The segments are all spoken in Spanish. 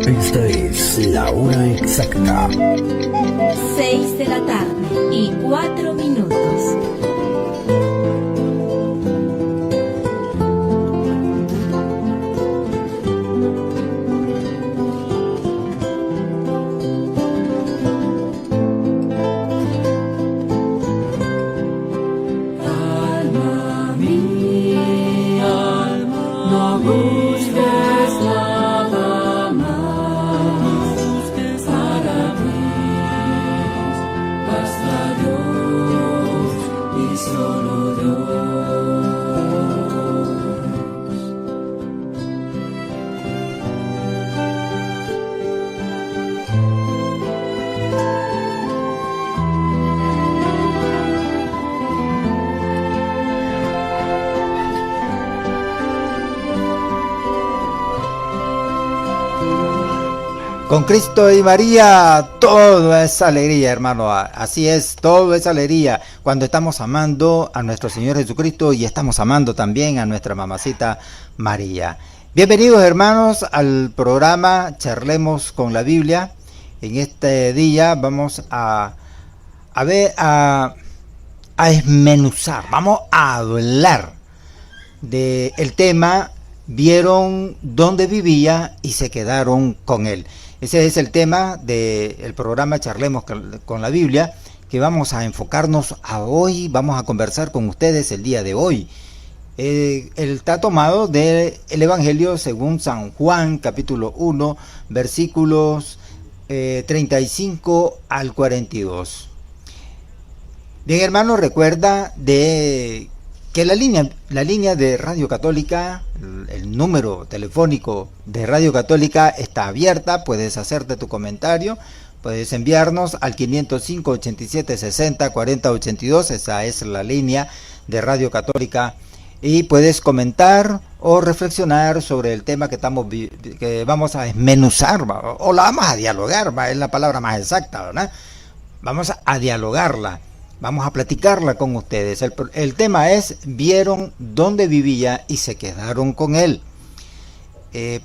Esta es la hora exacta. 6 de la tarde y 4 minutos. Alma mía, no busques nada más, para ti basta Dios y solo Dios. Con Cristo y María, todo es alegría, hermano. Así es, todo es alegría cuando estamos amando a nuestro Señor Jesucristo y estamos amando también a nuestra mamacita María. Bienvenidos, hermanos, al programa Charlemos con la Biblia. En este día vamos a desmenuzar, vamos a hablar del tema vieron dónde vivía y se quedaron con él. Ese es el tema del programa Charlemos con la Biblia, que vamos a enfocarnos a hoy, vamos a conversar con ustedes el día de hoy. Está tomado del Evangelio según San Juan, capítulo 1, versículos 35 al 42. Bien, hermano, recuerda de que la línea de Radio Católica, el número telefónico de Radio Católica está abierta. Puedes hacerte tu comentario, puedes enviarnos al 505 87 60 40 82. Esa es la línea de Radio Católica, y puedes comentar o reflexionar sobre el tema que vamos a desmenuzar, o la vamos a dialogar, es la palabra más exacta, ¿verdad? Vamos a dialogarla. Vamos a platicarla con ustedes. El tema es, vieron dónde vivía y se quedaron con él.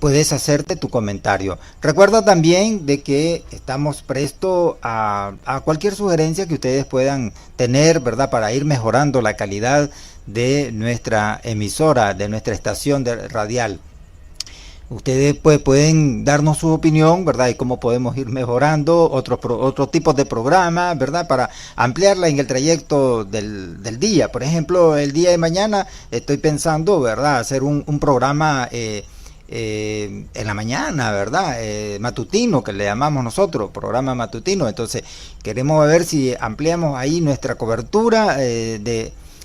Puedes hacerte tu comentario. Recuerda también de que estamos prestos a cualquier sugerencia que ustedes puedan tener, ¿verdad? Para ir mejorando la calidad de nuestra emisora, de nuestra estación radial. Ustedes pues pueden darnos su opinión, ¿verdad? Y cómo podemos ir mejorando otros tipos de programas, ¿verdad? Para ampliarla en el trayecto del día. Por ejemplo, el día de mañana estoy pensando, ¿verdad? Hacer un programa en la mañana, ¿verdad? Matutino, que le llamamos nosotros, programa matutino. Entonces, queremos ver si ampliamos ahí nuestra cobertura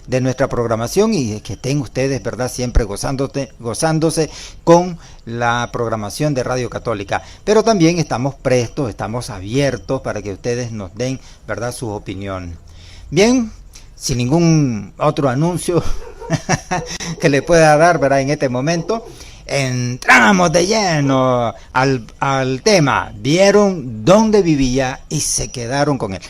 de nuestra programación y que estén ustedes, ¿verdad? Siempre gozándose con la programación de Radio Católica. Pero también estamos prestos, estamos abiertos para que ustedes nos den, ¿verdad?, su opinión. Bien, sin ningún otro anuncio que le pueda dar, ¿verdad?, en este momento, entramos de lleno al tema. Vieron dónde vivía y se quedaron con él.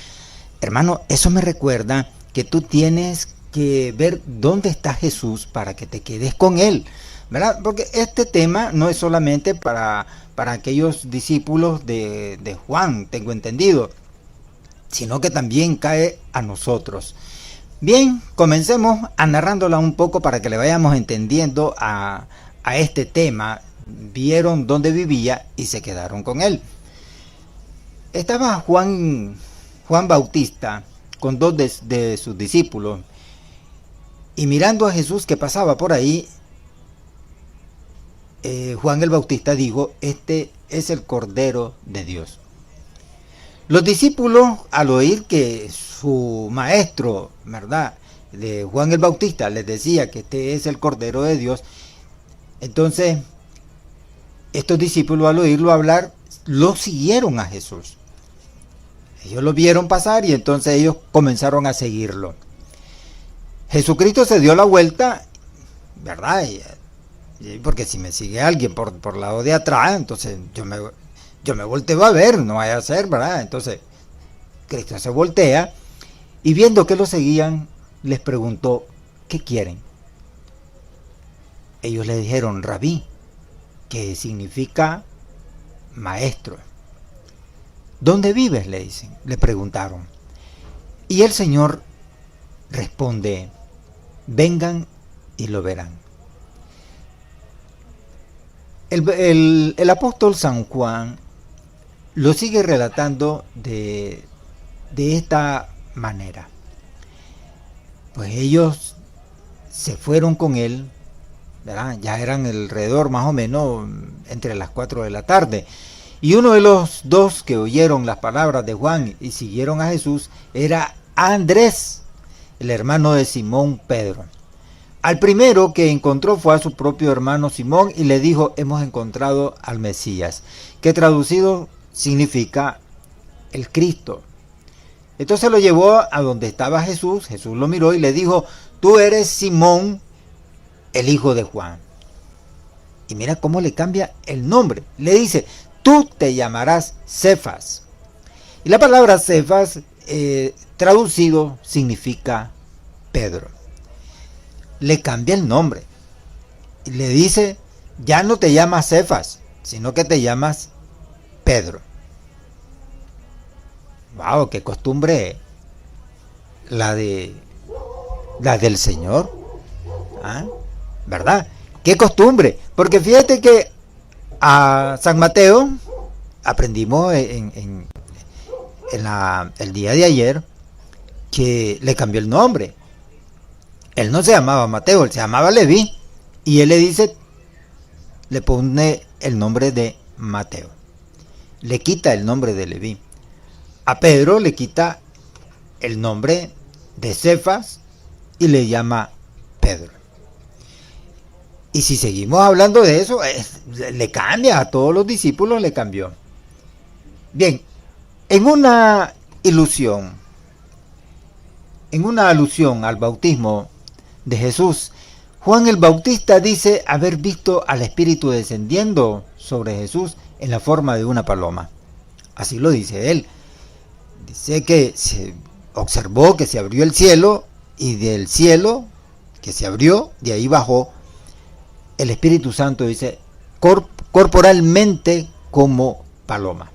Hermano, eso me recuerda que tú tienes que ver dónde está Jesús para que te quedes con él, ¿verdad? Porque este tema no es solamente para aquellos discípulos de Juan, tengo entendido, sino que también cae a nosotros. Bien, comencemos a narrándola un poco para que le vayamos entendiendo a este tema. Vieron dónde vivía y se quedaron con él. Estaba Juan Bautista con dos de sus discípulos, y mirando a Jesús que pasaba por ahí, Juan el Bautista dijo: este es el Cordero de Dios. Los discípulos, al oír que su maestro, ¿verdad?, de Juan el Bautista, les decía que este es el Cordero de Dios, entonces estos discípulos, al oírlo hablar, lo siguieron a Jesús. Ellos lo vieron pasar y entonces ellos comenzaron a seguirlo. Jesucristo se dio la vuelta, ¿verdad? Porque si me sigue alguien por el lado de atrás, entonces yo me volteo a ver, no vaya a ser, ¿verdad? Entonces Cristo se voltea y viendo que lo seguían, les preguntó: ¿qué quieren? Ellos le dijeron: Rabí, que significa maestro. ¿Dónde vives?, le preguntaron. Y el Señor responde: vengan y lo verán. El apóstol San Juan lo sigue relatando de esta manera. Pues ellos se fueron con él, ¿verdad? Ya eran alrededor más o menos entre las 4 de la tarde. Y uno de los dos que oyeron las palabras de Juan y siguieron a Jesús era Andrés, el hermano de Simón Pedro. Al primero que encontró fue a su propio hermano Simón y le dijo: hemos encontrado al Mesías, que traducido significa el Cristo. Entonces lo llevó a donde estaba Jesús. Jesús lo miró y le dijo: tú eres Simón, el hijo de Juan. Y mira cómo le cambia el nombre. Le dice: tú te llamarás Cefas. Y la palabra Cefas, traducido, significa Pedro. Le cambia el nombre. Y le dice: ya no te llamas Cefas, sino que te llamas Pedro. Wow, qué costumbre la del Señor. ¿Ah? ¿Verdad? Qué costumbre. Porque fíjate que a San Mateo aprendimos el día de ayer que le cambió el nombre. Él no se llamaba Mateo, él se llamaba Leví. Y él le pone el nombre de Mateo. Le quita el nombre de Leví. A Pedro le quita el nombre de Cefas y le llama Pedro. Y si seguimos hablando de eso, le cambia, a todos los discípulos le cambió. Bien, en una alusión al bautismo de Jesús, Juan el Bautista dice haber visto al Espíritu descendiendo sobre Jesús en la forma de una paloma. Así lo dice él. Dice que se observó que se abrió el cielo, y del cielo que se abrió, de ahí bajó el Espíritu Santo, dice, corporalmente como paloma.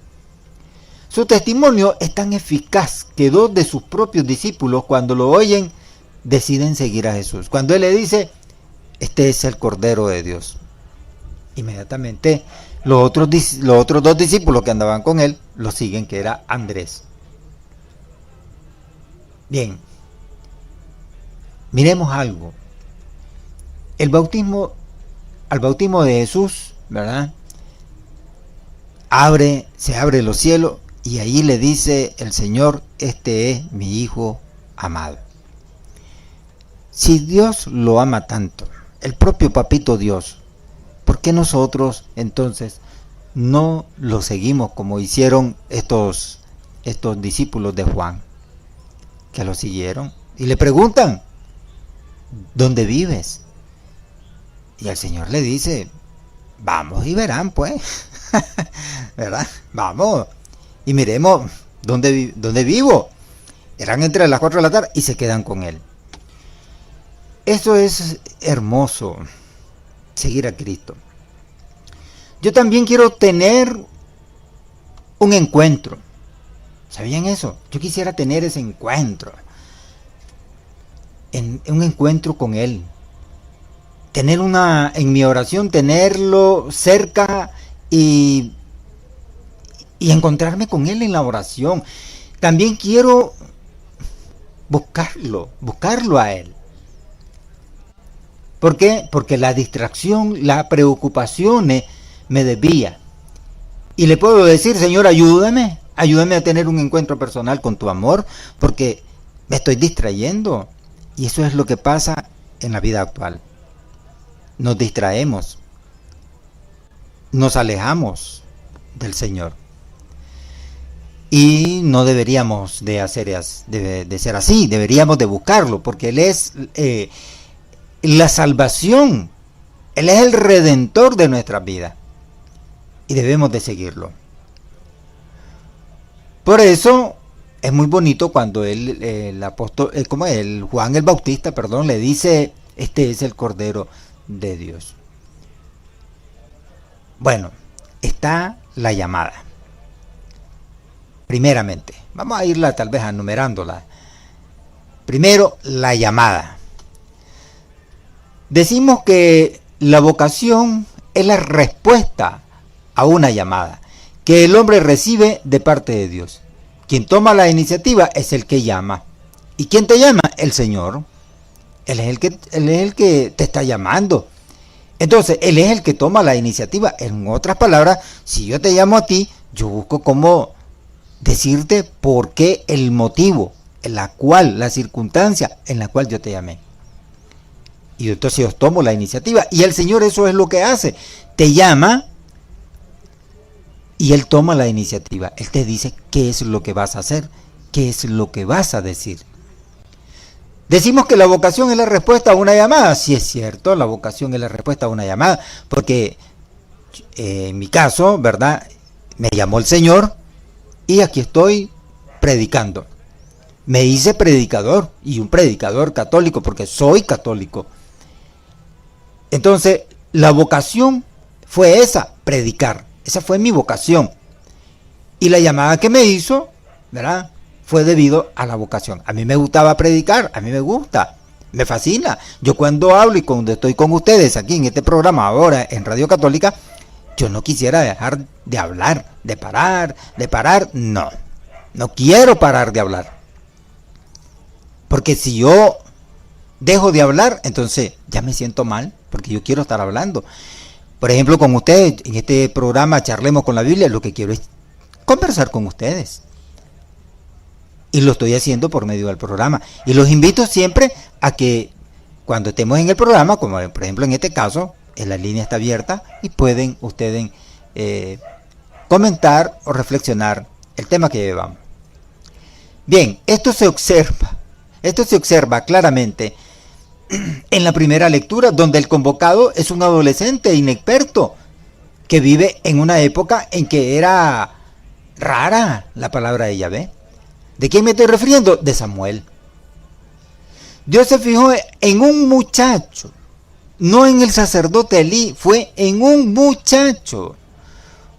Su testimonio es tan eficaz que dos de sus propios discípulos, cuando lo oyen, deciden seguir a Jesús. Cuando él le dice: este es el Cordero de Dios. Inmediatamente los otros dos discípulos que andaban con él lo siguen, que era Andrés. Bien, miremos algo. Al bautismo de Jesús, ¿verdad? Se abre los cielos y ahí le dice el Señor: este es mi Hijo amado. Si Dios lo ama tanto, el propio Papito Dios, ¿por qué nosotros entonces no lo seguimos como hicieron estos discípulos de Juan? Que lo siguieron y le preguntan: ¿dónde vives? Y el Señor le dice: vamos y verán, pues. ¿Verdad? Vamos y miremos dónde vivo. Eran entre las 4 de la tarde y se quedan con él. Eso es hermoso, seguir a Cristo. Yo también quiero tener un encuentro. ¿Sabían eso? Yo quisiera tener ese encuentro. Un encuentro con Él. En mi oración, tenerlo cerca y encontrarme con Él en la oración. También quiero buscarlo a Él. ¿Por qué? Porque la distracción, la preocupación me desvía. Y le puedo decir: Señor, ayúdame a tener un encuentro personal con tu amor, porque me estoy distrayendo. Y eso es lo que pasa en la vida actual. Nos distraemos, nos alejamos del Señor. Y no deberíamos de ser así, deberíamos de buscarlo, porque Él es la salvación, Él es el redentor de nuestra vida y debemos de seguirlo. Por eso es muy bonito cuando el apóstol, como el Juan el Bautista, le dice: este es el Cordero de Dios. Bueno, está la llamada. Primeramente, vamos a irla tal vez enumerándola. Primero, la llamada. Decimos que la vocación es la respuesta a una llamada que el hombre recibe de parte de Dios. Quien toma la iniciativa es el que llama. ¿Y quién te llama? El Señor. Él es el que te está llamando. Entonces, Él es el que toma la iniciativa. En otras palabras, si yo te llamo a ti, yo busco cómo decirte por qué, el motivo, la circunstancia en la cual yo te llamé. Y entonces yo tomo la iniciativa. Y el Señor eso es lo que hace. Te llama y Él toma la iniciativa. Él te dice qué es lo que vas a hacer, qué es lo que vas a decir. Decimos que la vocación es la respuesta a una llamada. Sí, es cierto, la vocación es la respuesta a una llamada. Porque en mi caso, ¿verdad? Me llamó el Señor y aquí estoy predicando. Me hice predicador, y un predicador católico, porque soy católico. Entonces, la vocación fue esa, predicar. Esa fue mi vocación. Y la llamada que me hizo, ¿verdad?, fue debido a la vocación. A mí me gustaba predicar, a mí me gusta, me fascina. Yo cuando hablo y cuando estoy con ustedes aquí en este programa ahora en Radio Católica, yo no quisiera dejar de hablar, de parar, no quiero parar de hablar. Porque si yo dejo de hablar, entonces ya me siento mal, porque yo quiero estar hablando. Por ejemplo, con ustedes, en este programa Charlemos con la Biblia, lo que quiero es conversar con ustedes. Y lo estoy haciendo por medio del programa. Y los invito siempre a que cuando estemos en el programa, como por ejemplo en este caso, la línea está abierta y pueden ustedes comentar o reflexionar el tema que llevamos. Bien, esto se observa claramente en la primera lectura, donde el convocado es un adolescente inexperto que vive en una época en que era rara la palabra de Yahvé. ¿De quién me estoy refiriendo? De Samuel. Dios se fijó en un muchacho, no en el sacerdote Elí, fue en un muchacho,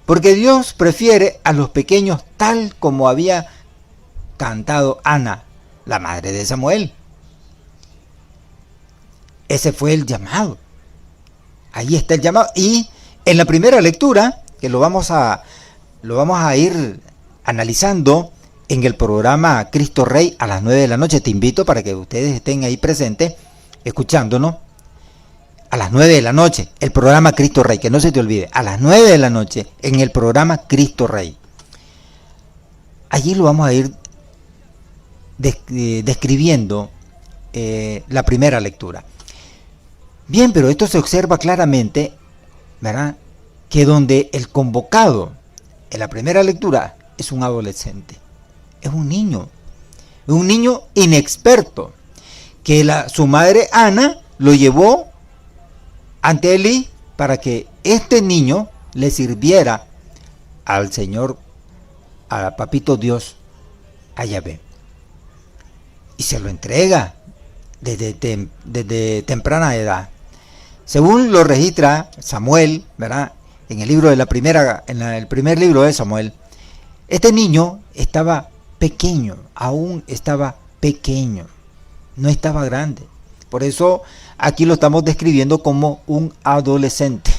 porque Dios prefiere a los pequeños, tal como había cantado Ana, la madre de Samuel. Ese fue el llamado. Ahí está el llamado. Y En la primera lectura, que lo vamos a ir analizando en el programa Cristo Rey a las 9 de la noche. Te invito para que ustedes estén ahí presentes, escuchándonos. A las 9 de la noche, el programa Cristo Rey, que no se te olvide, a las 9 de la noche, en el programa Cristo Rey. Allí lo vamos a ir describiendo la primera lectura. Bien, pero esto se observa claramente, ¿verdad?, que donde el convocado en la primera lectura es un adolescente, es un niño inexperto, que su madre Ana lo llevó ante Elí para que este niño le sirviera al Señor, a Papito Dios, a Yahvé. Y se lo entrega desde temprana edad. Según lo registra Samuel, ¿verdad?, en el libro en el primer libro de Samuel, este niño estaba pequeño, aún estaba pequeño, no estaba grande. Por eso aquí lo estamos describiendo como un adolescente.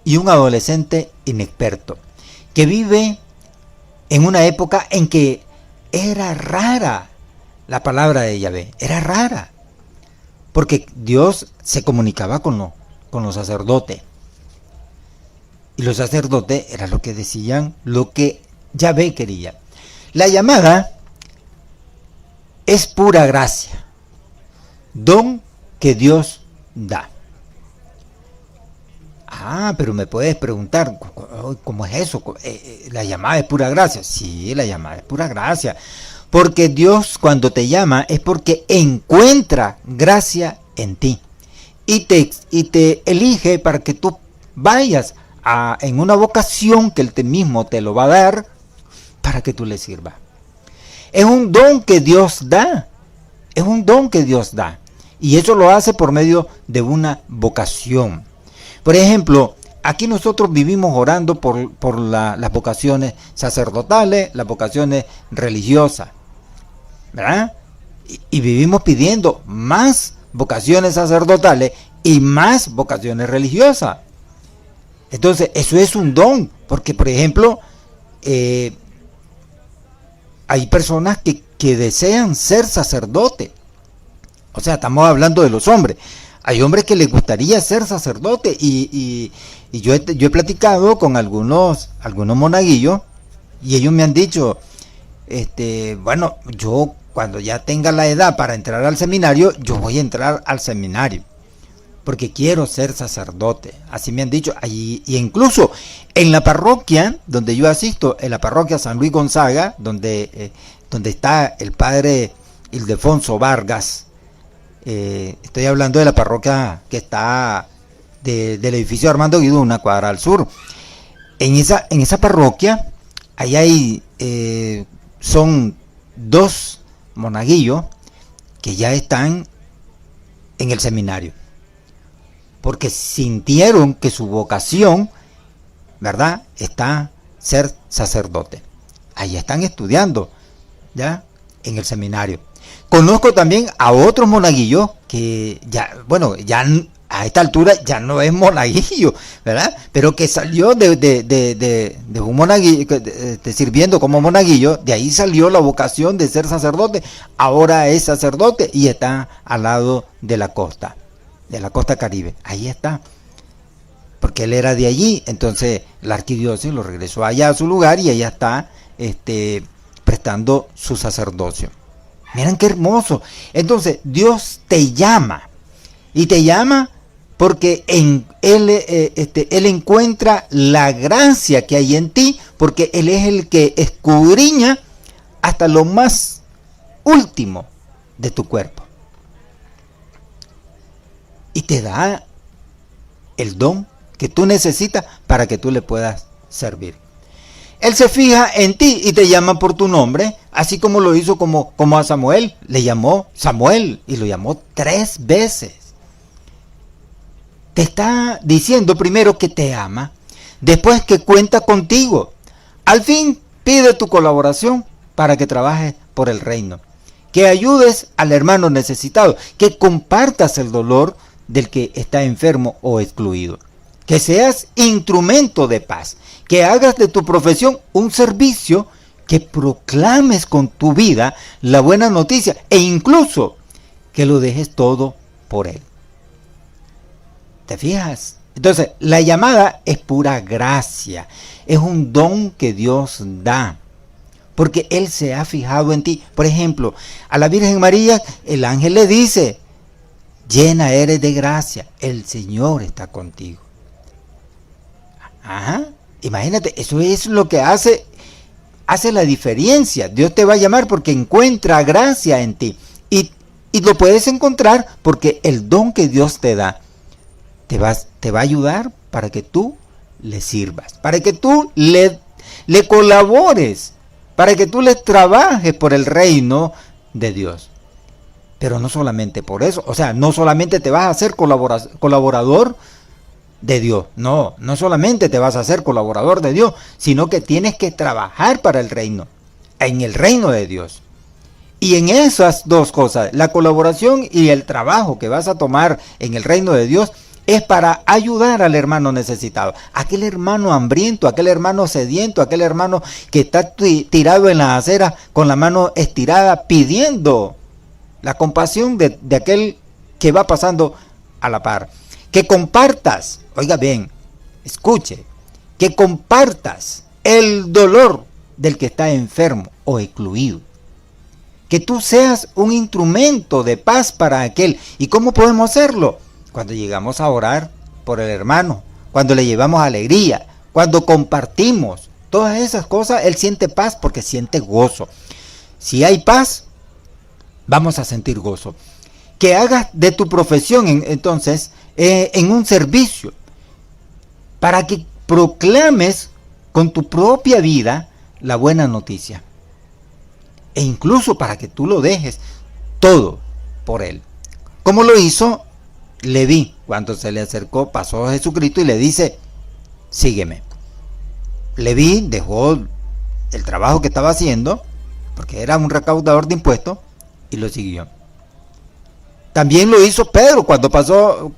Y un adolescente inexperto, que vive en una época en que era rara la palabra de Yahvé, era rara, porque Dios se comunicaba con los sacerdotes, y los sacerdotes era lo que decían, lo que Yahvé quería. La llamada es pura gracia, don que Dios da. Pero me puedes preguntar, ¿cómo es eso? ¿La llamada es pura gracia? Sí, la llamada es pura gracia, porque Dios cuando te llama es porque encuentra gracia en ti y te elige para que tú vayas en una vocación que Él mismo te lo va a dar para que tú le sirvas. Es un don que Dios da, y eso lo hace por medio de una vocación. Por ejemplo, aquí nosotros vivimos orando por las vocaciones sacerdotales, las vocaciones religiosas, ¿verdad? Y vivimos pidiendo más vocaciones sacerdotales y más vocaciones religiosas. Entonces, eso es un don, porque, por ejemplo, hay personas que desean ser sacerdote. O sea, estamos hablando de los hombres. Hay hombres que les gustaría ser sacerdote y yo he platicado con algunos monaguillos y ellos me han dicho, bueno, yo cuando ya tenga la edad para entrar al seminario, yo voy a entrar al seminario porque quiero ser sacerdote. Así me han dicho. Y incluso en la parroquia donde yo asisto, en la parroquia San Luis Gonzaga, donde está el padre Ildefonso Vargas, estoy hablando de la parroquia que está del edificio Armando Guido, una cuadra al sur. En esa parroquia, ahí son 2 monaguillos que ya están en el seminario, porque sintieron que su vocación, ¿verdad?, está ser sacerdote. Ahí están estudiando, ya, en el seminario. Conozco también a otros monaguillos que ya a esta altura ya no es monaguillo, ¿verdad? Pero que salió de un monaguillo, sirviendo como monaguillo, de ahí salió la vocación de ser sacerdote, ahora es sacerdote y está al lado de la costa Caribe, ahí está, porque él era de allí, entonces la arquidiócesis lo regresó allá a su lugar y allá está prestando su sacerdocio. Miren qué hermoso. Entonces Dios te llama, y te llama porque Él encuentra la gracia que hay en ti, porque Él es el que escudriña hasta lo más último de tu cuerpo. Y te da el don que tú necesitas para que tú le puedas servir. Él se fija en ti y te llama por tu nombre, así como lo hizo como a Samuel. Le llamó Samuel y lo llamó 3 veces. Te está diciendo primero que te ama, después que cuenta contigo. Al fin pide tu colaboración para que trabajes por el reino, que ayudes al hermano necesitado, que compartas el dolor del que está enfermo o excluido. Que seas instrumento de paz, que hagas de tu profesión un servicio, que proclames con tu vida la buena noticia e incluso que lo dejes todo por Él. ¿Te fijas? Entonces, la llamada es pura gracia, es un don que Dios da, porque Él se ha fijado en ti. Por ejemplo, a la Virgen María, el ángel le dice, llena eres de gracia, el Señor está contigo. Ajá, imagínate, eso es lo que hace la diferencia. Dios te va a llamar porque encuentra gracia en ti. Y lo puedes encontrar porque el don que Dios te da te va a ayudar para que tú le sirvas, para que tú le colabores, para que tú le trabajes por el reino de Dios. Pero no solamente por eso, o sea, no solamente te vas a hacer colaborador de Dios, no solamente te vas a hacer colaborador de Dios, sino que tienes que trabajar para el reino, en el reino de Dios. Y en esas dos cosas, la colaboración y el trabajo que vas a tomar en el reino de Dios, es para ayudar al hermano necesitado, aquel hermano hambriento, aquel hermano sediento, aquel hermano que está tirado en las aceras con la mano estirada pidiendo la compasión de aquel que va pasando a la par. Que compartas, oiga bien, escuche, que compartas el dolor del que está enfermo o excluido. Que tú seas un instrumento de paz para aquel. ¿Y cómo podemos hacerlo? Cuando llegamos a orar por el hermano, cuando le llevamos alegría, cuando compartimos todas esas cosas, él siente paz porque siente gozo. Si hay paz, vamos a sentir gozo. Que hagas de tu profesión entonces en un servicio, para que proclames con tu propia vida la buena noticia. E incluso para que tú lo dejes todo por Él. Como lo hizo Leví, cuando se le acercó, pasó a Jesucristo y le dice, sígueme. Leví dejó el trabajo que estaba haciendo, porque era un recaudador de impuestos, y lo siguió. También lo hizo Pedro cuando pasó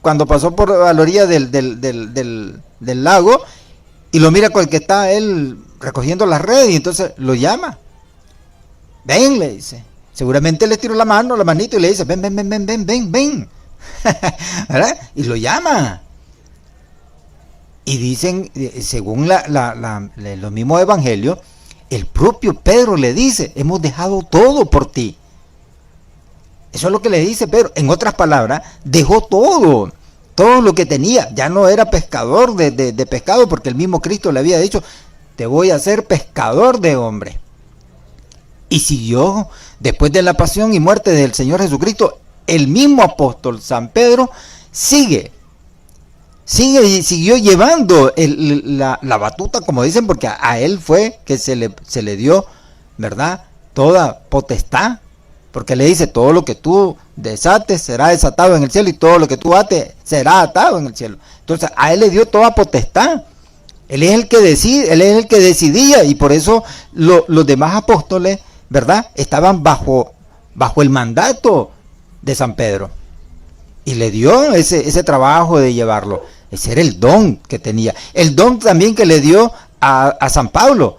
por la orilla del lago, y lo mira con el que está él recogiendo las redes, y entonces lo llama. Ven, le dice. Seguramente le tiró la manito y le dice, ven. ¿Verdad? Y lo llama. Y dicen, según los mismos evangelios, el propio Pedro le dice, hemos dejado todo por ti. Eso es lo que le dice Pedro. En otras palabras, dejó todo lo que tenía. Ya no era pescador de pescado, porque el mismo Cristo le había dicho, te voy a hacer pescador de hombres. Y siguió, después de la pasión y muerte del Señor Jesucristo, el mismo apóstol San Pedro siguió llevando la batuta, como dicen, porque a él fue que se le dio, ¿verdad?, toda potestad, porque le dice, todo lo que tú desates será desatado en el cielo, y todo lo que tú ates será atado en el cielo. Entonces a él le dio toda potestad. Él es el que decide, él es el que decidía, y por eso los demás apóstoles, ¿verdad?, estaban bajo el mandato de San Pedro, y le dio ese trabajo de llevarlo. Ese era el don que tenía, el don también que le dio a San Pablo,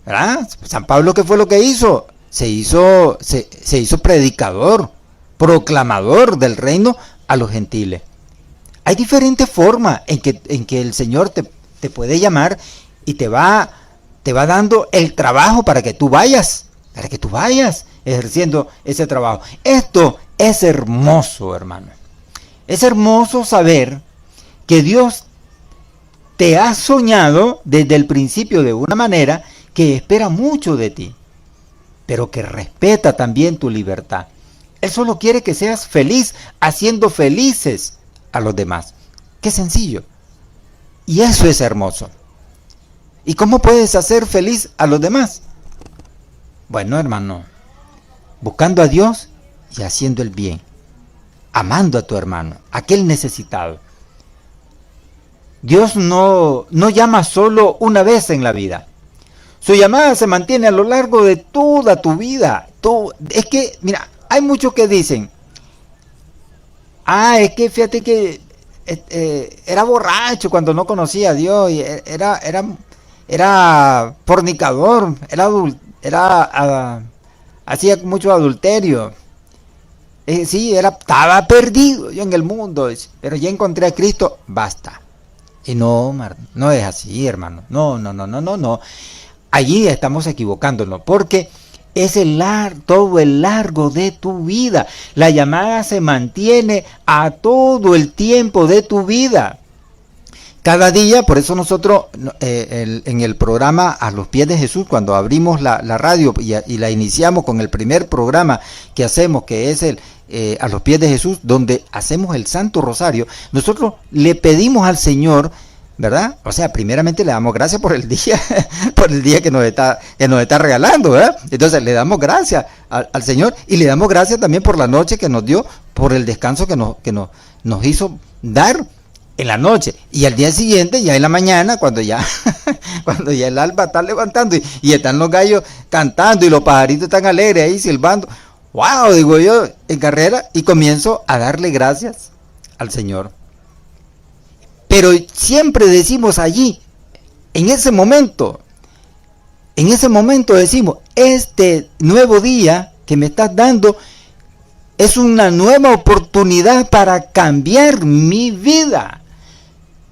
¿verdad? San Pablo, ¿qué fue lo que hizo? Se hizo predicador, proclamador del reino a los gentiles. Hay diferentes formas en que el Señor te puede llamar, y te va dando el trabajo para que tú vayas ejerciendo ese trabajo. Esto es hermoso, hermano. Es hermoso saber que Dios te ha soñado desde el principio de una manera que espera mucho de ti, pero que respeta también tu libertad. Él solo quiere que seas feliz, haciendo felices a los demás. Qué sencillo. Y eso es hermoso. ¿Y cómo puedes hacer feliz a los demás? Bueno, hermano, buscando a Dios y haciendo el bien, amando a tu hermano, aquel necesitado. Dios no llama solo una vez en la vida. Su llamada se mantiene a lo largo de toda tu vida. Es que, mira, hay muchos que dicen, Es que fíjate que era borracho cuando no conocía a Dios, y era fornicador, hacía mucho adulterio. Sí, estaba perdido yo en el mundo, pero ya encontré a Cristo, basta. Y no es así, hermano. No. Allí estamos equivocándonos, porque es todo el largo de tu vida. La llamada se mantiene a todo el tiempo de tu vida. Cada día, por eso nosotros en el programa A los Pies de Jesús, cuando abrimos la radio y la iniciamos con el primer programa que hacemos, que es A los Pies de Jesús, donde hacemos el Santo Rosario, nosotros le pedimos al Señor, ¿verdad? O sea, primeramente le damos gracias por el día que nos está regalando, ¿verdad? Entonces le damos gracias al Señor, y le damos gracias también por la noche que nos dio, por el descanso que nos hizo dar en la noche. Y al día siguiente, ya en la mañana, cuando ya el alba está levantando y están los gallos cantando y los pajaritos están alegres ahí silbando, wow, digo yo, en carrera, y comienzo a darle gracias al Señor. Pero siempre decimos allí, en ese momento decimos, este nuevo día que me estás dando es una nueva oportunidad para cambiar mi vida.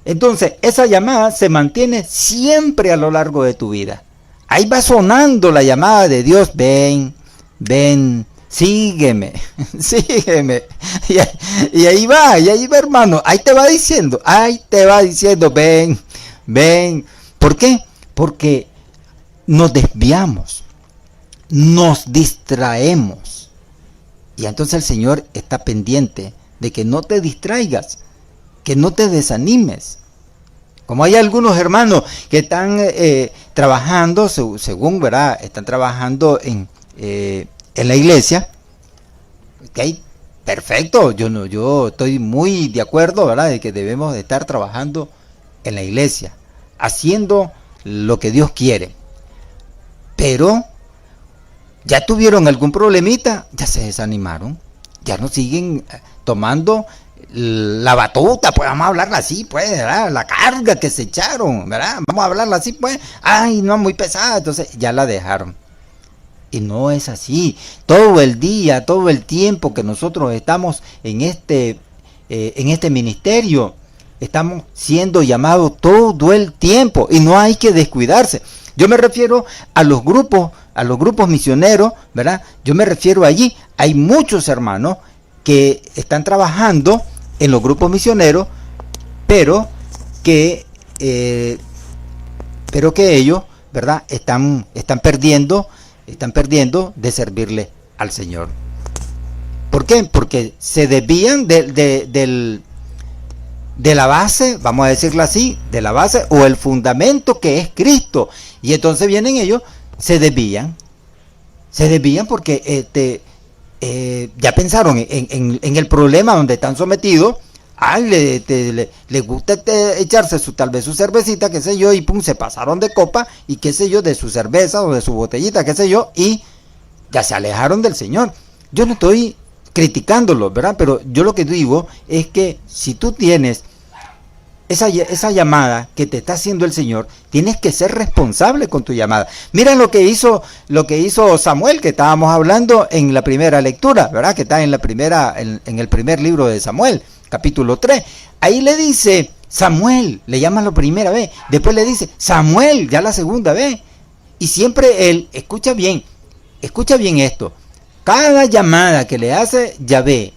Entonces, esa llamada se mantiene siempre a lo largo de tu vida. Ahí va sonando la llamada de Dios, ven, sígueme. Y ahí va, hermano. Ahí te va diciendo, ven. ¿Por qué? Porque nos desviamos, nos distraemos. Y entonces el Señor está pendiente de que no te distraigas, que no te desanimes. Como hay algunos hermanos que están trabajando, según, ¿verdad? Están trabajando en la iglesia. Ok, perfecto. Yo estoy muy de acuerdo, ¿verdad? De que debemos de estar trabajando en la iglesia, haciendo lo que Dios quiere. Pero ya tuvieron algún problemita, ya se desanimaron, ya no siguen tomando la batuta, pues vamos a hablarla así, pues, ¿verdad? La carga que se echaron, ¿verdad? Vamos a hablarla así, pues, no, muy pesada, entonces ya la dejaron. Y no es así. Todo el día, todo el tiempo que nosotros estamos en este ministerio, estamos siendo llamados todo el tiempo, y no hay que descuidarse. Yo me refiero a los grupos misioneros, ¿verdad? Yo me refiero allí. Hay muchos hermanos que están trabajando en los grupos misioneros, pero que ellos, ¿verdad? Están perdiendo de servirle al Señor. ¿Por qué? Porque se desvían de la base, vamos a decirlo así, de la base o el fundamento que es Cristo. Y entonces vienen ellos, se desvían porque ya pensaron en el problema donde están sometidos. Les gusta echarse tal vez su cervecita, qué sé yo, y pum, se pasaron de copa, y qué sé yo, de su cerveza o de su botellita, qué sé yo, y ya se alejaron del Señor. Yo no estoy criticándolo, ¿verdad? Pero yo lo que digo es que si tú tienes esa llamada que te está haciendo el Señor, tienes que ser responsable con tu llamada. Mira lo que hizo Samuel, que estábamos hablando en la primera lectura, ¿verdad? Que está en el primer libro de Samuel, capítulo 3. Ahí le dice Samuel, le llama la primera vez, después le dice Samuel, ya la segunda vez. Y siempre él, escucha bien esto, cada llamada que le hace Yahvé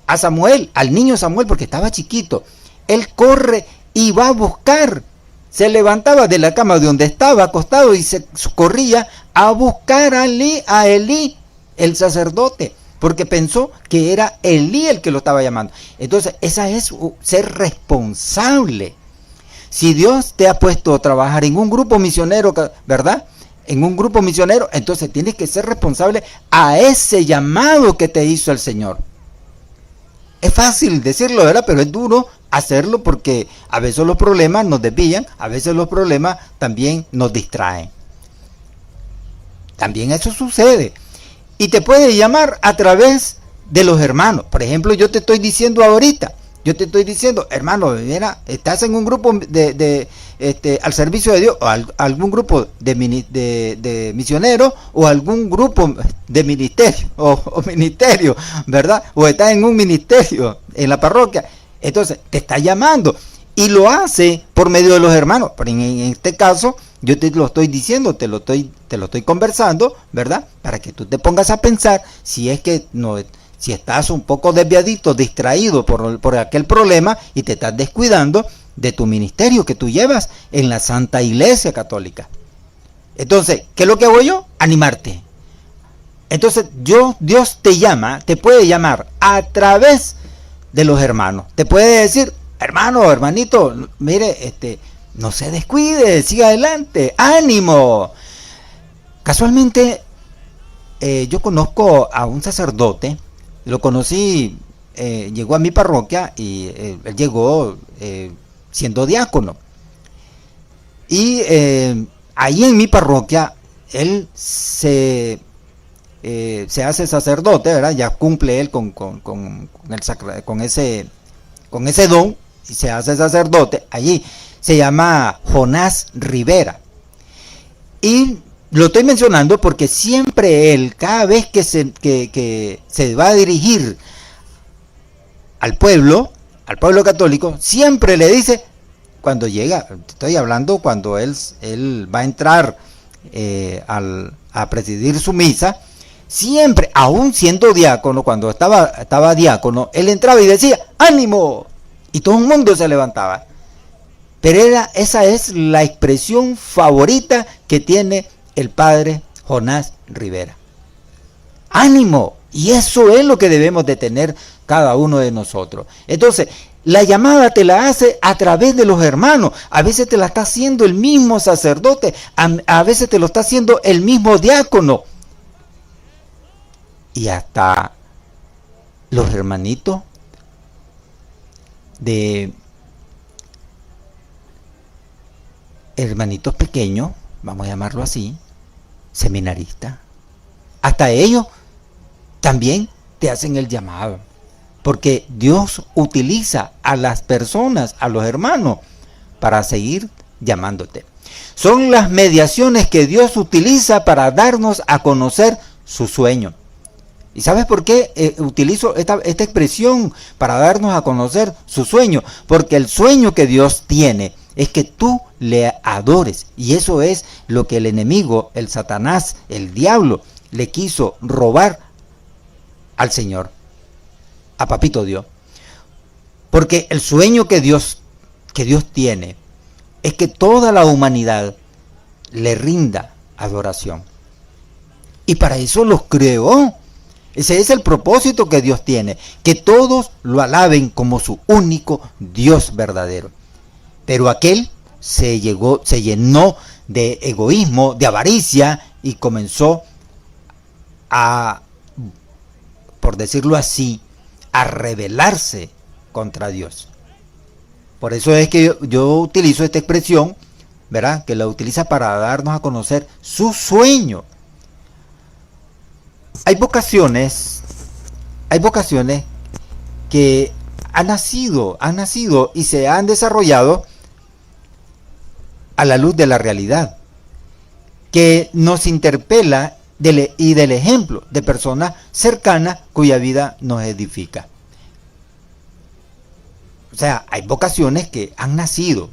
a Samuel, al niño Samuel, porque estaba chiquito, él corre y va a buscar, se levantaba de la cama de donde estaba acostado y se corría a buscar a Elí, el sacerdote, porque pensó que era Elí el que lo estaba llamando. Entonces, esa es ser responsable. Si Dios te ha puesto a trabajar en un grupo misionero, ¿verdad? En un grupo misionero, entonces tienes que ser responsable a ese llamado que te hizo el Señor. Es fácil decirlo, ¿verdad? Pero es duro hacerlo, porque a veces los problemas nos desvían, a veces los problemas también nos distraen. También eso sucede. Y te puede llamar a través de los hermanos. Por ejemplo, yo te estoy diciendo ahorita, hermano, mira, estás en un grupo al servicio de Dios, o algún grupo de misioneros, o algún grupo de ministerio, o ministerio, ¿verdad? O estás en un ministerio en la parroquia. Entonces, te está llamando y lo hace por medio de los hermanos. Pero en este caso, yo te lo estoy diciendo, te lo estoy conversando, ¿verdad? Para que tú te pongas a pensar si es que no, si estás un poco desviadito, distraído por aquel problema y te estás descuidando de tu ministerio que tú llevas en la Santa Iglesia Católica. Entonces, ¿qué es lo que hago yo? Animarte. Entonces, Dios te llama, te puede llamar a través de los hermanos. Te puede decir, hermano, hermanito, mire, no se descuide, siga adelante, ánimo. Casualmente, yo conozco a un sacerdote, lo conocí, llegó a mi parroquia y él llegó siendo diácono. Y ahí en mi parroquia, él se hace sacerdote, ¿verdad? Ya cumple él con ese don y se hace sacerdote. Allí se llama Jonás Rivera. Y lo estoy mencionando porque siempre él, cada vez que se va a dirigir al pueblo católico, siempre le dice, cuando llega, estoy hablando cuando él va a entrar a presidir su misa, siempre, aún siendo diácono, cuando estaba diácono, él entraba y decía, ánimo, y todo el mundo se levantaba. Pero esa es la expresión favorita que tiene el padre Jonás Rivera. Ánimo, y eso es lo que debemos de tener cada uno de nosotros. Entonces, la llamada te la hace a través de los hermanos. A veces te la está haciendo el mismo sacerdote, a veces te lo está haciendo el mismo diácono. Y hasta los hermanitos hermanitos pequeños, vamos a llamarlo así, seminaristas, hasta ellos también te hacen el llamado, porque Dios utiliza a las personas, a los hermanos, para seguir llamándote. Son las mediaciones que Dios utiliza para darnos a conocer su sueño. ¿Y sabes por qué utilizo esta expresión para darnos a conocer su sueño? Porque el sueño que Dios tiene es que tú le adores. Y eso es lo que el enemigo, el Satanás, el diablo, le quiso robar al Señor, a Papito Dios. Porque el sueño que Dios tiene es que toda la humanidad le rinda adoración. Y para eso los creó. Ese es el propósito que Dios tiene, que todos lo alaben como su único Dios verdadero. Pero aquel se llenó de egoísmo, de avaricia, y comenzó a, por decirlo así, a rebelarse contra Dios. Por eso es que yo utilizo esta expresión, ¿verdad? Que la utiliza para darnos a conocer su sueño. Hay vocaciones que han nacido y se han desarrollado a la luz de la realidad, que nos interpela y del ejemplo de personas cercanas cuya vida nos edifica. O sea, hay vocaciones que han nacido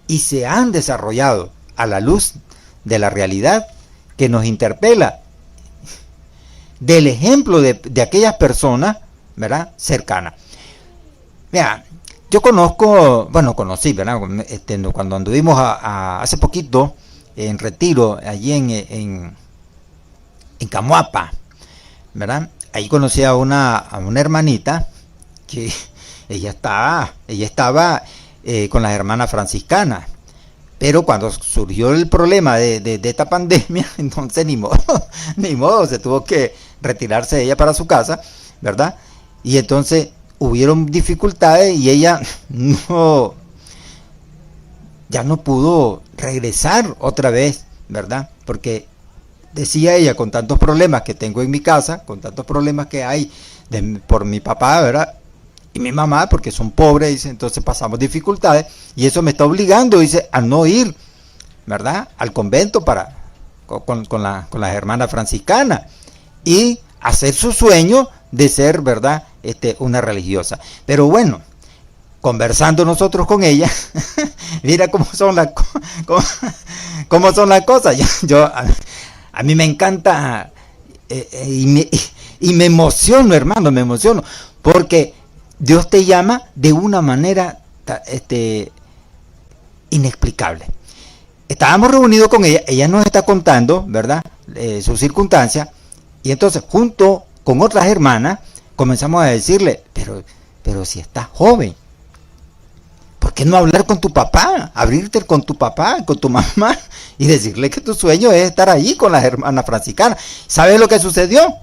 y se han desarrollado a la luz de la realidad que nos interpela, del ejemplo de aquellas personas, ¿verdad?, cercanas. Mira, yo conocí, ¿verdad?, cuando anduvimos hace poquito en retiro, allí en Camuapa, ¿verdad? Ahí conocí a una hermanita que ella estaba con las hermanas franciscanas. Pero cuando surgió el problema de esta pandemia, entonces ni modo, se tuvo que retirarse ella para su casa, ¿verdad? Y entonces hubieron dificultades y ella ya no pudo regresar otra vez, ¿verdad? Porque decía ella, con tantos problemas que tengo en mi casa, con tantos problemas que hay por mi papá, ¿verdad? Y mi mamá, porque son pobres, dice, entonces pasamos dificultades, y eso me está obligando, dice, a no ir, ¿verdad?, al convento con las hermanas franciscanas, y hacer su sueño de ser, ¿verdad?, una religiosa. Pero bueno, conversando nosotros con ella, mira cómo son las cosas. A mí me encanta y me emociono, hermano, me emociono, porque Dios te llama de una manera inexplicable. Estábamos reunidos con ella nos está contando, ¿verdad?, sus circunstancias, y entonces junto con otras hermanas comenzamos a decirle, pero si estás joven, ¿por qué no hablar con tu papá? Abrirte con tu papá, con tu mamá, y decirle que tu sueño es estar ahí con las hermanas franciscanas. ¿Sabes lo que sucedió?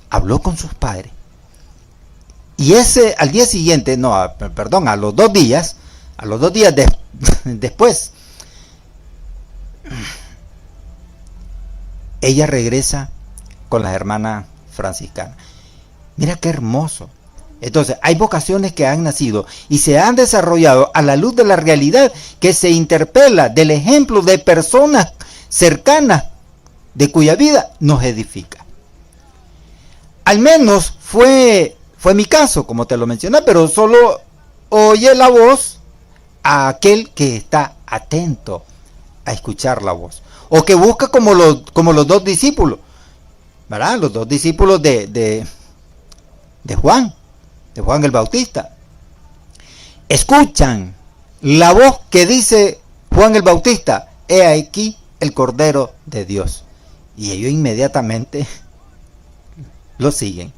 Habló con sus padres. Y al día siguiente, a los 2 días, después, ella regresa con las hermanas franciscanas. Mira qué hermoso. Entonces, hay vocaciones que han nacido y se han desarrollado a la luz de la realidad que se interpela del ejemplo de personas cercanas de cuya vida nos edifica. Al menos fue mi caso, como te lo mencioné, pero solo oye la voz a aquel que está atento a escuchar la voz, o que busca como los 2 discípulos, ¿verdad? Los 2 discípulos de Juan el Bautista. Escuchan la voz que dice Juan el Bautista: he aquí el Cordero de Dios. Y ellos inmediatamente lo siguen.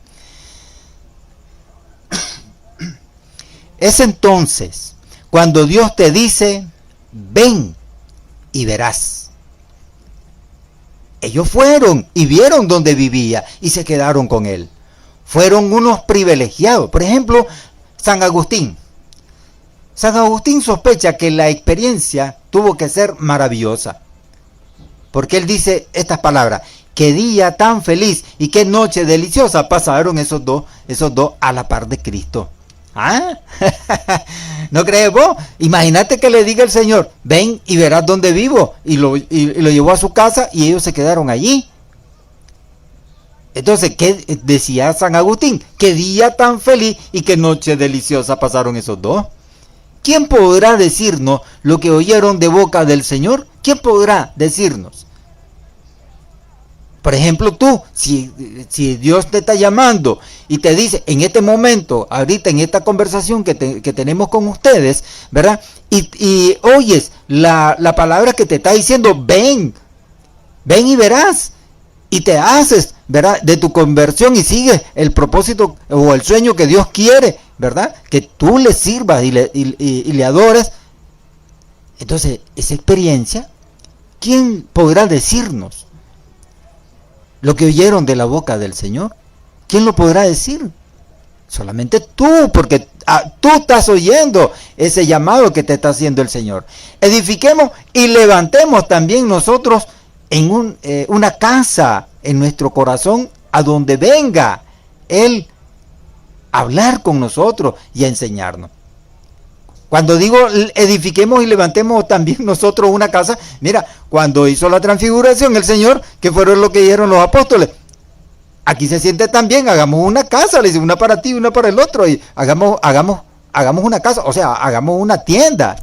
Es entonces cuando Dios te dice: ven y verás. Ellos fueron y vieron dónde vivía y se quedaron con él. Fueron unos privilegiados. Por ejemplo, San Agustín. San Agustín sospecha que la experiencia tuvo que ser maravillosa, porque él dice estas palabras: qué día tan feliz y qué noche deliciosa pasaron esos dos a la par de Cristo. ¿Ah? ¿No crees vos? Imagínate que le diga el Señor: ven y verás dónde vivo, y lo llevó a su casa y ellos se quedaron allí. Entonces, ¿qué decía San Agustín? Qué día tan feliz y qué noche deliciosa pasaron esos dos. ¿Quién podrá decirnos lo que oyeron de boca del Señor? ¿Quién podrá decirnos? Por ejemplo, tú, si Dios te está llamando y te dice en este momento, ahorita en esta conversación que tenemos con ustedes, ¿verdad? Y oyes la palabra que te está diciendo: ven y verás. Y te haces, ¿verdad?, de tu conversión y sigues el propósito o el sueño que Dios quiere, ¿verdad?, que tú le sirvas y le adores. Entonces, esa experiencia, ¿quién podrá decirnos lo que oyeron de la boca del Señor? ¿Quién lo podrá decir? Solamente tú, porque tú estás oyendo ese llamado que te está haciendo el Señor. Edifiquemos y levantemos también nosotros en una casa en nuestro corazón, a donde venga Él a hablar con nosotros y a enseñarnos. Cuando digo edifiquemos y levantemos también nosotros una casa, mira, cuando hizo la transfiguración el Señor, que fueron lo que dijeron los apóstoles: aquí se siente también, hagamos una casa, le dice, una para ti y una para el otro, y hagamos una casa, o sea, hagamos una tienda.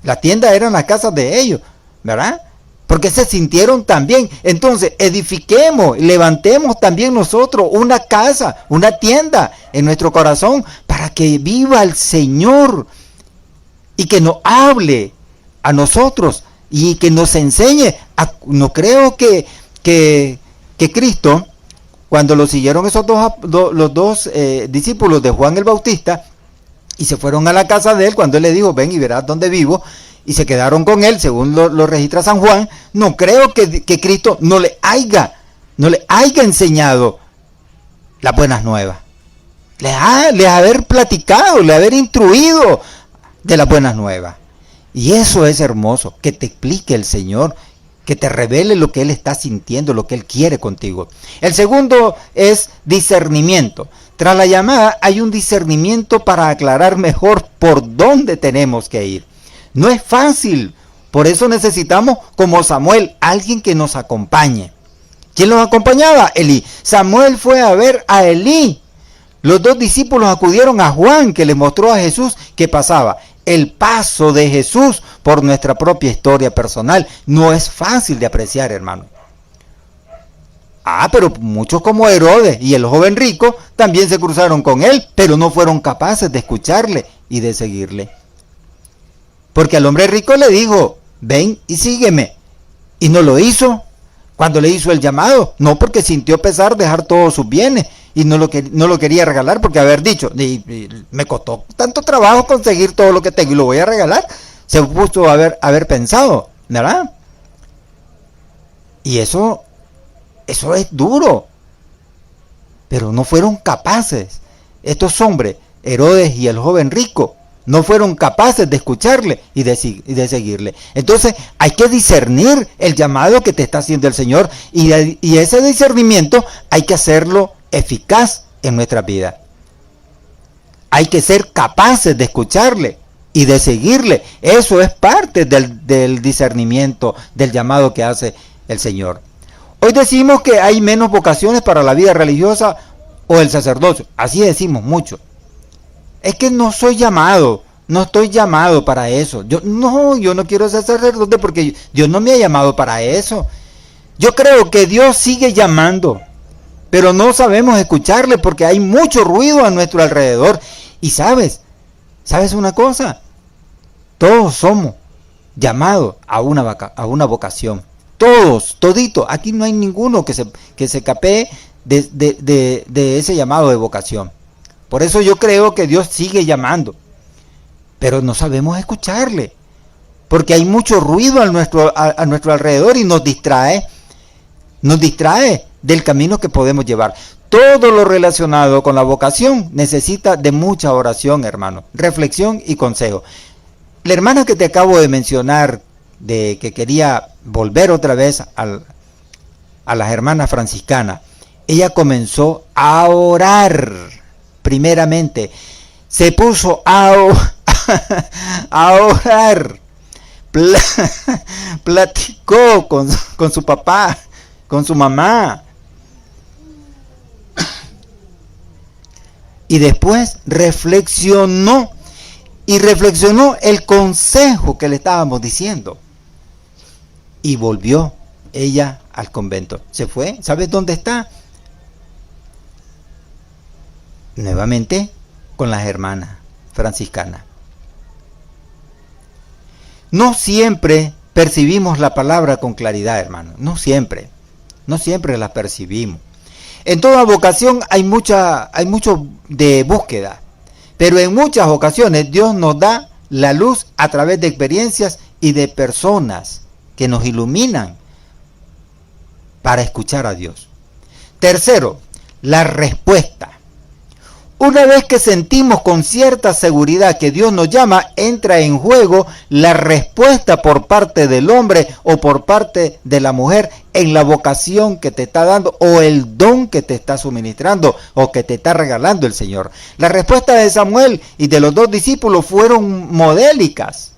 Las tiendas eran las casas de ellos, ¿verdad? Porque se sintieron también. Entonces, edifiquemos, levantemos también nosotros una casa, una tienda en nuestro corazón, para que viva el Señor y que nos hable a nosotros y que nos enseñe. No creo que Cristo, cuando lo siguieron los dos discípulos de Juan el Bautista y se fueron a la casa de él, cuando él le dijo: ven y verás dónde vivo, y se quedaron con él, según lo registra San Juan, no creo que Cristo no le haya enseñado las buenas nuevas. Le haber platicado, le haber instruido de las buenas nuevas. Y eso es hermoso, que te explique el Señor que te revele lo que Él está sintiendo, lo que Él quiere contigo. El segundo es discernimiento. Tras la llamada hay un discernimiento para aclarar mejor por dónde tenemos que ir. No es fácil, por eso necesitamos, como Samuel, alguien que nos acompañe. ¿Quién los acompañaba? Elí. Samuel fue a ver a Elí. Los dos discípulos acudieron a Juan, que le mostró a Jesús qué pasaba. El paso de Jesús por nuestra propia historia personal no es fácil de apreciar, hermano. Pero muchos como Herodes y el joven rico también se cruzaron con él, pero no fueron capaces de escucharle y de seguirle. Porque al hombre rico le dijo, ven y sígueme. Y no lo hizo. Cuando le hizo el llamado, no, porque sintió pesar dejar todos sus bienes y no lo quería regalar, porque haber dicho, me costó tanto trabajo conseguir todo lo que tengo y lo voy a regalar, se puso a haber pensado, ¿verdad? Y eso es duro, pero no fueron capaces. Estos hombres, Herodes y el joven rico, no fueron capaces de escucharle y de seguirle. Entonces hay que discernir el llamado que te está haciendo el Señor, y ese discernimiento hay que hacerlo eficaz en nuestra vida. Hay que ser capaces de escucharle y de seguirle. Eso es parte del discernimiento, del llamado que hace el Señor. Hoy decimos que hay menos vocaciones para la vida religiosa o el sacerdocio. Así decimos mucho. Es que no soy llamado, no estoy llamado para eso. Yo no quiero ser sacerdote porque Dios no me ha llamado para eso. Yo creo que Dios sigue llamando, pero no sabemos escucharle porque hay mucho ruido a nuestro alrededor. Y ¿sabes una cosa? Todos somos llamados a una vocación. Todos, toditos. Aquí no hay ninguno que se capee de ese llamado de vocación. Por eso yo creo que Dios sigue llamando, pero no sabemos escucharle, porque hay mucho ruido a nuestro alrededor y nos distrae del camino que podemos llevar. Todo lo relacionado con la vocación necesita de mucha oración, hermano, reflexión y consejo. La hermana que te acabo de mencionar, de que quería volver otra vez a las hermanas franciscanas, ella comenzó a orar. Primeramente, se puso a orar, platicó con su papá, con su mamá, y después reflexionó el consejo que le estábamos diciendo, y volvió ella al convento. Se fue. ¿Sabes dónde está? Nuevamente con las hermanas franciscanas. No siempre percibimos la palabra con claridad, hermano. No siempre la percibimos. En toda vocación hay mucho de búsqueda, pero en muchas ocasiones Dios nos da la luz a través de experiencias y de personas que nos iluminan para escuchar a Dios. Tercero, la respuesta. Una vez que sentimos con cierta seguridad que Dios nos llama, entra en juego la respuesta por parte del hombre o por parte de la mujer en la vocación que te está dando o el don que te está suministrando o que te está regalando el Señor. La respuesta de Samuel y de los dos discípulos fueron modélicas.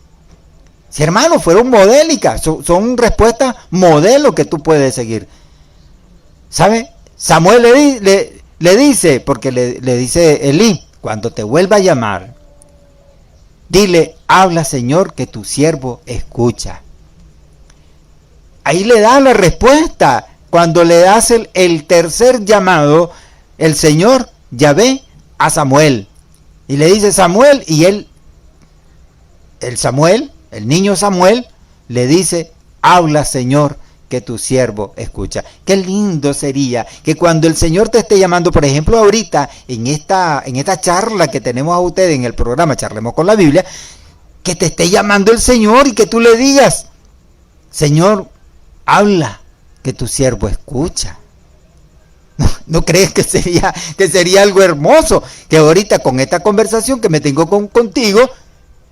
Sí, hermano, fueron modélicas. Son respuestas modelo que tú puedes seguir. ¿Sabe? Samuel le dice, porque le dice Elí, cuando te vuelva a llamar, dile, habla Señor, que tu siervo escucha. Ahí le da la respuesta. Cuando le hace el tercer llamado, el Señor Yahvé a Samuel. Y le dice Samuel, y el niño Samuel, le dice, habla Señor, que tu siervo escucha. Qué lindo sería que cuando el Señor te esté llamando, por ejemplo ahorita en esta charla que tenemos a ustedes en el programa Charlemos con la Biblia, que te esté llamando el Señor y que tú le digas, Señor, habla, que tu siervo escucha. ¿No crees que sería algo hermoso que ahorita con esta conversación que me tengo contigo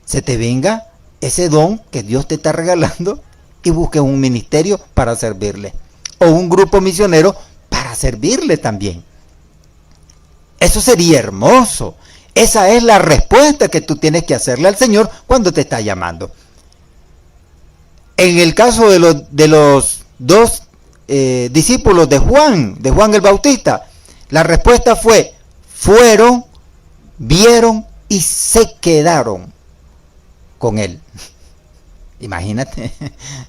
se te venga ese don que Dios te está regalando? y busques un ministerio para servirle, o un grupo misionero para servirle también. Eso sería hermoso. Esa es la respuesta que tú tienes que hacerle al Señor cuando te está llamando. En el caso de los dos discípulos de Juan el Bautista, la respuesta fue: fueron, vieron y se quedaron con él. Imagínate,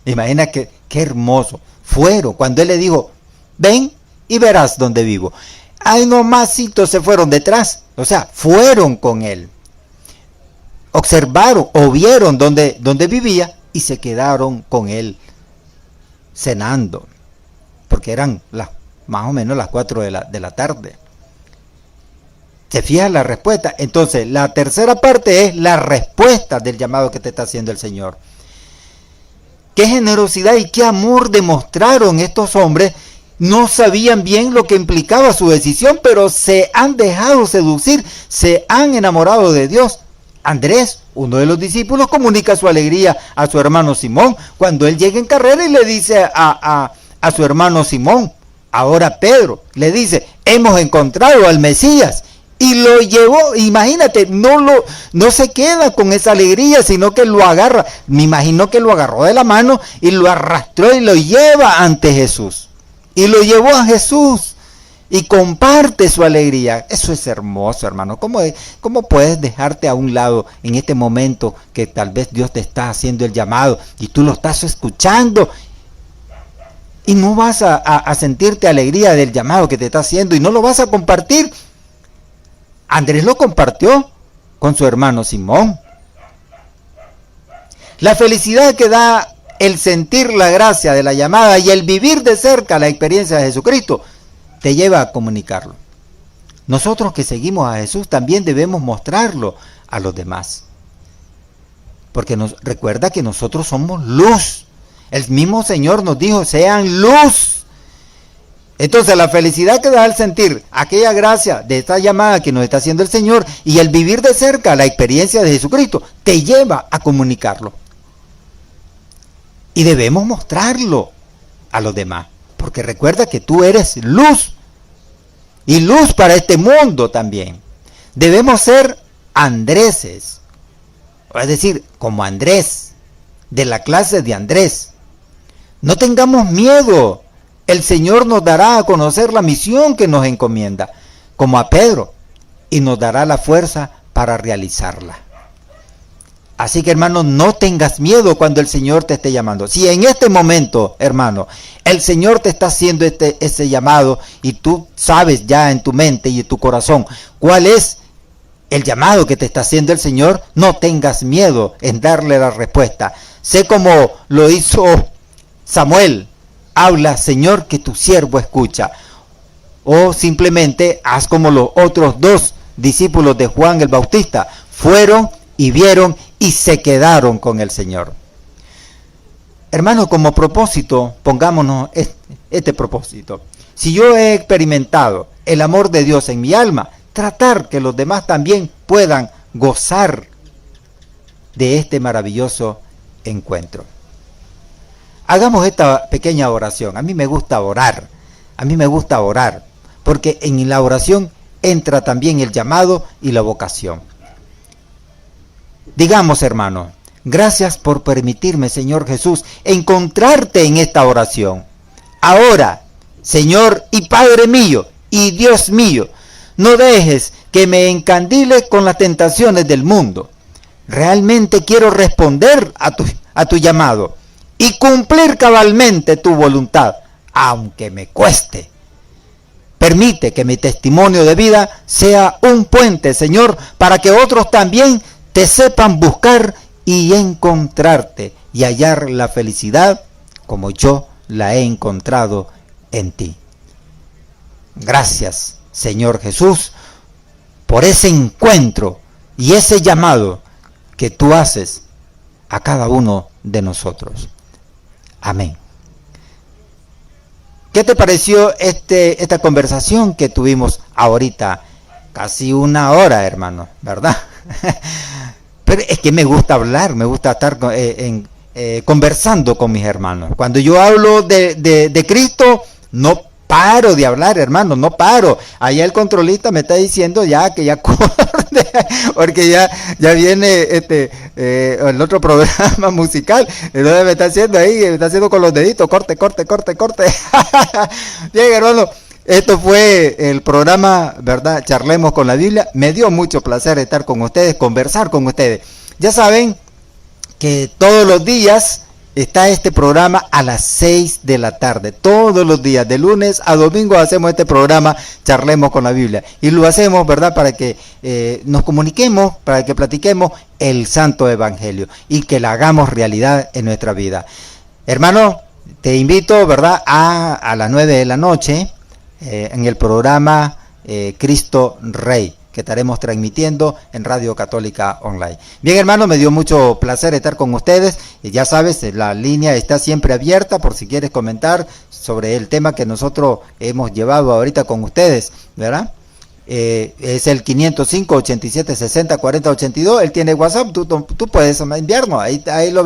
imagina qué hermoso. Fueron, cuando él le dijo: ven y verás dónde vivo. Ahí nomásitos se fueron detrás, o sea, fueron con él. Observaron o vieron dónde vivía y se quedaron con él cenando, porque eran más o menos las 4 de la tarde. ¿Se fija la respuesta? Entonces, la tercera parte es la respuesta del llamado que te está haciendo el Señor. Qué generosidad y qué amor demostraron estos hombres. No sabían bien lo que implicaba su decisión, pero se han dejado seducir, se han enamorado de Dios. Andrés, uno de los discípulos, comunica su alegría a su hermano Simón cuando él llega en carrera y le dice a su hermano Simón. Ahora Pedro le dice: hemos encontrado al Mesías. Y lo llevó, imagínate, no se queda con esa alegría, sino que lo agarra. Me imagino que lo agarró de la mano y lo arrastró y lo lleva ante Jesús. Y lo llevó a Jesús y comparte su alegría. Eso es hermoso, hermano. ¿Cómo puedes dejarte a un lado en este momento que tal vez Dios te está haciendo el llamado y tú lo estás escuchando y no vas a sentirte alegría del llamado que te está haciendo y no lo vas a compartir? Andrés lo compartió con su hermano Simón. La felicidad que da el sentir la gracia de la llamada y el vivir de cerca la experiencia de Jesucristo te lleva a comunicarlo. Nosotros que seguimos a Jesús también debemos mostrarlo a los demás. Porque recuerda que nosotros somos luz. El mismo Señor nos dijo: sean luz. Entonces la felicidad que da el sentir aquella gracia de esta llamada que nos está haciendo el Señor y el vivir de cerca la experiencia de Jesucristo te lleva a comunicarlo. Y debemos mostrarlo a los demás. Porque recuerda que tú eres luz. Y luz para este mundo también. Debemos ser Andréses. Es decir, como Andrés. De la clase de Andrés. No tengamos miedo. El Señor nos dará a conocer la misión que nos encomienda, como a Pedro, y nos dará la fuerza para realizarla. Así que, hermano, no tengas miedo cuando el Señor te esté llamando. Si en este momento, hermano, el Señor te está haciendo ese llamado y tú sabes ya en tu mente y en tu corazón cuál es el llamado que te está haciendo el Señor, no tengas miedo en darle la respuesta. Sé como lo hizo Samuel. Habla, Señor, que tu siervo escucha. O simplemente haz como los otros dos discípulos de Juan el Bautista. Fueron y vieron y se quedaron con el Señor. Hermano, como propósito, pongámonos este propósito. Si yo he experimentado el amor de Dios en mi alma, tratar que los demás también puedan gozar de este maravilloso encuentro. Hagamos esta pequeña oración. A mí me gusta orar. Porque en la oración entra también el llamado y la vocación. Digamos, hermano: gracias por permitirme, Señor Jesús, encontrarte en esta oración. Ahora, Señor y Padre mío y Dios mío, no dejes que me encandile con las tentaciones del mundo. Realmente quiero responder a tu llamado y cumplir cabalmente tu voluntad, aunque me cueste. Permite que mi testimonio de vida sea un puente, Señor, para que otros también te sepan buscar y encontrarte y hallar la felicidad como yo la he encontrado en ti. Gracias, Señor Jesús, por ese encuentro y ese llamado que tú haces a cada uno de nosotros. Amén. ¿Qué te pareció esta conversación que tuvimos ahorita? Casi una hora, hermano, ¿verdad? Pero es que me gusta hablar, me gusta estar en conversando con mis hermanos. Cuando yo hablo de Cristo, no paro de hablar, hermano, no paro. Allá el controlista me está diciendo ya que ya corte, porque ya viene el otro programa musical. Entonces me está haciendo ahí, me está haciendo con los deditos, corte. Bien, hermano, esto fue el programa, ¿verdad? Charlemos con la Biblia. Me dio mucho placer estar con ustedes, conversar con ustedes. Ya saben que todos los días está este programa a las 6 de la tarde. Todos los días, de lunes a domingo, hacemos este programa, Charlemos con la Biblia. Y lo hacemos, ¿verdad?, para que nos comuniquemos, para que platiquemos el Santo Evangelio y que la hagamos realidad en nuestra vida. Hermano, te invito, ¿verdad?, a las 9 de la noche en el programa Cristo Rey, que estaremos transmitiendo en Radio Católica Online. Bien, hermano, me dio mucho placer estar con ustedes. Y ya sabes, la línea está siempre abierta por si quieres comentar sobre el tema que nosotros hemos llevado ahorita con ustedes, ¿verdad? Es el 505-8760-4082. Él tiene WhatsApp, tú puedes enviarnos, ahí lo